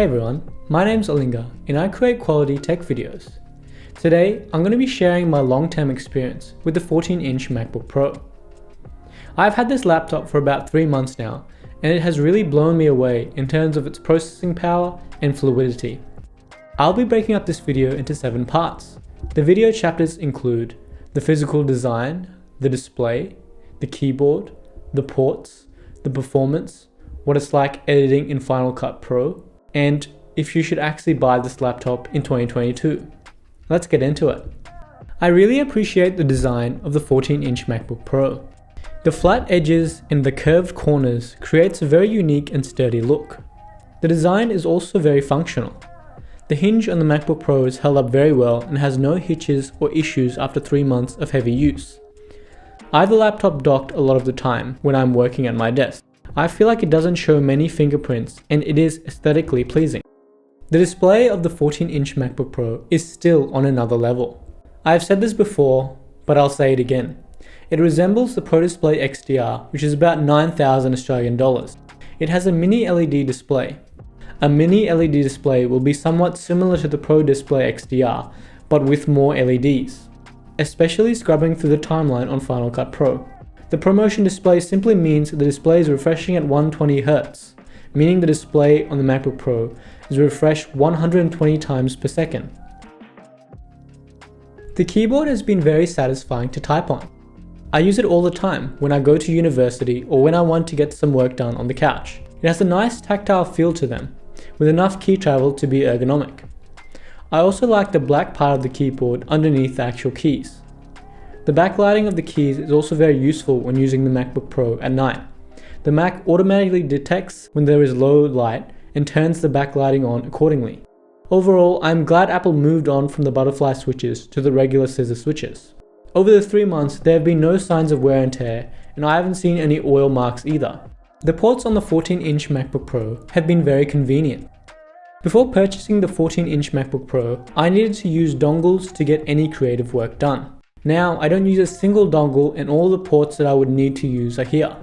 Hey everyone, my name's Alinga and I create quality tech videos. Today, I'm going to be sharing my long-term experience with the 14-inch MacBook Pro. I've had this laptop for about 3 months now, and it has really blown me away in terms of its processing power and fluidity. I'll be breaking up this video into 7 parts. The video chapters include the physical design, the display, the keyboard, the ports, the performance, what it's like editing in Final Cut Pro, and if you should actually buy this laptop in 2022. Let's get into it. I really appreciate the design of the 14-inch MacBook Pro. The flat edges and the curved corners creates a very unique and sturdy look. The design is also very functional. The hinge on the MacBook Pro is held up very well and has no hitches or issues after 3 months of heavy use. I have the laptop docked a lot of the time when I'm working at my desk. I feel like it doesn't show many fingerprints and it is aesthetically pleasing. The display of the 14-inch MacBook Pro is still on another level. I have said this before, but I'll say it again. It resembles the Pro Display XDR, which is about 9,000 Australian dollars. It has a mini LED display. A mini LED display will be somewhat similar to the Pro Display XDR, but with more LEDs, especially scrubbing through the timeline on Final Cut Pro. The ProMotion display simply means the display is refreshing at 120 Hz, meaning the display on the MacBook Pro is refreshed 120 times per second. The keyboard has been very satisfying to type on. I use it all the time when I go to university or when I want to get some work done on the couch. It has a nice tactile feel to them, with enough key travel to be ergonomic. I also like the black part of the keyboard underneath the actual keys. The backlighting of the keys is also very useful when using the MacBook Pro at night. The Mac automatically detects when there is low light and turns the backlighting on accordingly. Overall, I'm glad Apple moved on from the butterfly switches to the regular scissor switches. Over the 3 months, there have been no signs of wear and tear, and I haven't seen any oil marks either. The ports on the 14-inch MacBook Pro have been very convenient. Before purchasing the 14-inch MacBook Pro, I needed to use dongles to get any creative work done. Now, I don't use a single dongle and all the ports that I would need to use are here.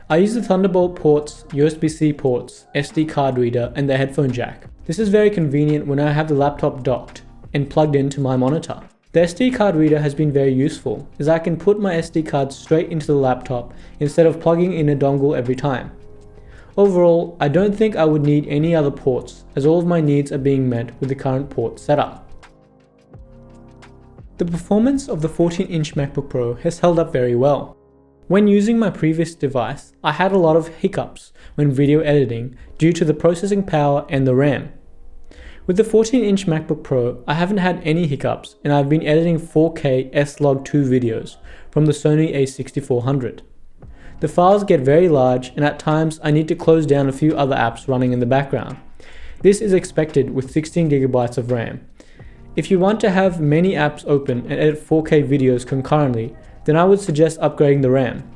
I use the Thunderbolt ports, USB-C ports, SD card reader, and the headphone jack. This is very convenient when I have the laptop docked and plugged into my monitor. The SD card reader has been very useful, as I can put my SD card straight into the laptop instead of plugging in a dongle every time. Overall, I don't think I would need any other ports, as all of my needs are being met with the current port setup. The performance of the 14-inch MacBook Pro has held up very well. When using my previous device, I had a lot of hiccups when video editing due to the processing power and the RAM. With the 14-inch MacBook Pro, I haven't had any hiccups and I've been editing 4K S-Log2 videos from the Sony a6400. The files get very large and at times I need to close down a few other apps running in the background. This is expected with 16GB of RAM. If you want to have many apps open and edit 4K videos concurrently, then I would suggest upgrading the RAM.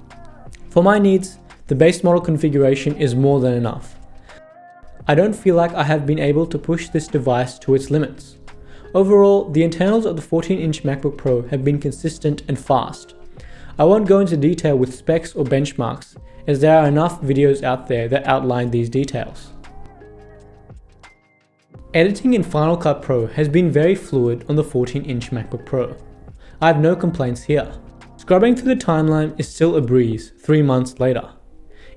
For my needs, the base model configuration is more than enough. I don't feel like I have been able to push this device to its limits. Overall, the internals of the 14-inch MacBook Pro have been consistent and fast. I won't go into detail with specs or benchmarks, as there are enough videos out there that outline these details. Editing in Final Cut Pro has been very fluid on the 14-inch MacBook Pro. I have no complaints here. Scrubbing through the timeline is still a breeze 3 months later.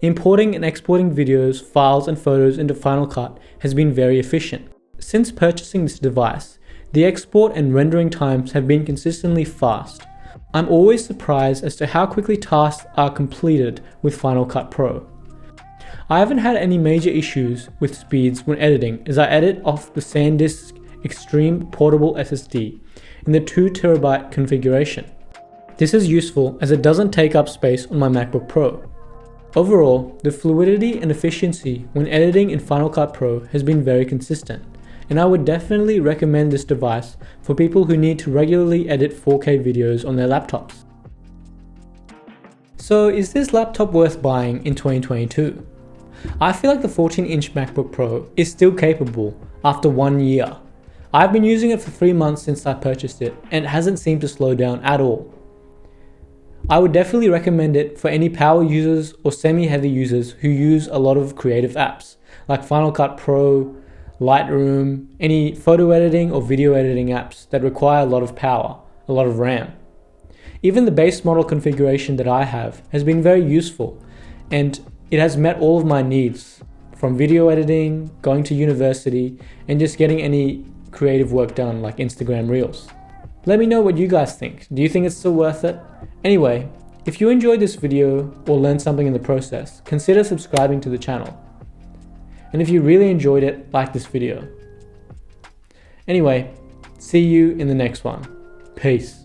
Importing and exporting videos, files and photos into Final Cut has been very efficient. Since purchasing this device, the export and rendering times have been consistently fast. I'm always surprised as to how quickly tasks are completed with Final Cut Pro. I haven't had any major issues with speeds when editing, as I edit off the SanDisk Extreme Portable SSD in the 2TB configuration. This is useful as it doesn't take up space on my MacBook Pro. Overall, the fluidity and efficiency when editing in Final Cut Pro has been very consistent, and I would definitely recommend this device for people who need to regularly edit 4K videos on their laptops. So is this laptop worth buying in 2022? I feel like the 14-inch MacBook Pro is still capable after 1 year. I've been using it for 3 months since I purchased it and it hasn't seemed to slow down at all. I would definitely recommend it for any power users or semi-heavy users who use a lot of creative apps like Final Cut Pro, Lightroom, any photo editing or video editing apps that require a lot of power, a lot of RAM. Even the base model configuration that I have has been very useful, and it has met all of my needs, from video editing, going to university, and just getting any creative work done like Instagram Reels. Let me know what you guys think. Do you think it's still worth it? Anyway, if you enjoyed this video or learned something in the process, consider subscribing to the channel. And if you really enjoyed it, like this video. Anyway, see you in the next one. Peace.